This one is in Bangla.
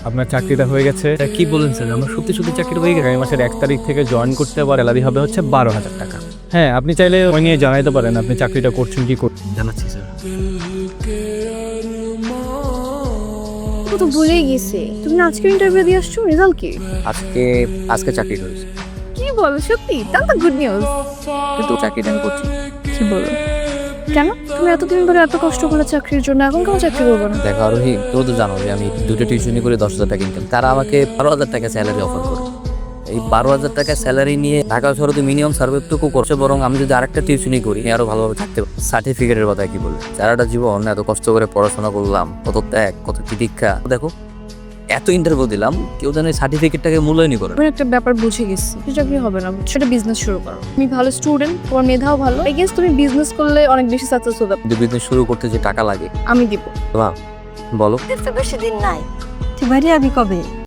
আপনার চাকরিটা হয়ে গেছে। কি বলেন স্যার, আমার সত্যি সত্যি চাকরি হয়ে গেছে? আগামী মাসের 1 তারিখ থেকে জয়েন করতে আবার স্যালারি হবে হচ্ছে 12,000 টাকা। হ্যাঁ, আপনি চাইলে ওই নিয়ে জানাইতে পারেন আপনি চাকরিটা করছেন কি করছেন। জানাচ্ছি স্যার। ও তো ভুলেই গেছি, তুমি না আজকে ইন্টারভিউ দিয়ে আসছো, রেজাল্ট কি? আজকে চাকরি হয়েছে, কি বলো সত্যি? তাহলে তো গুড নিউজ। কিন্তু চাকরিটা আমি করছি। কি বলো? কেন তুমি এতদিন ধরে এত কষ্ট করলে চাকরির জন্য, এখন কেন চাকরি করবো না? দেখো আরোহী, তোর তো জানো যে আমি দুটো টিউশনি করে 10,000 টাকা ইনকাম। তারা আমাকে 12,000 টাকা স্যালারি অফার করে। এই 12,000 টাকা স্যালারি নিয়ে ঢাকা শহরে তো মিনিমাম সার্ভেটুকু করছে, বরং আমি যদি আরেকটা টিউশনি করি আরো ভালোভাবে থাকতে পারি। সার্টিফিকেটের কথা কি বলবে, সারাটা জীবন এত কষ্ট করে পড়াশোনা করলাম, কত ত্যাগ, কত তিতিক্ষা। দেখো এত ইন্টারভিউ দিলাম, কেউ যেন সার্টিফিকেটটাকে মূল্যায়নই করে না। আমি একটা ব্যাপার বুঝে গেছি, চাকরি হবে না, সেটা বিজনেস শুরু করো। তুমি ভালো স্টুডেন্ট, তোমার মেধাও ভালো, আই গেস তুমি বিজনেস করলে অনেক বেশি সাকসেস হবে। কিন্তু বিজনেস শুরু করতে যে টাকা লাগে, আমি দিব। বলো। বেশি দিন নাই, তুই বাইরে আবি কবে?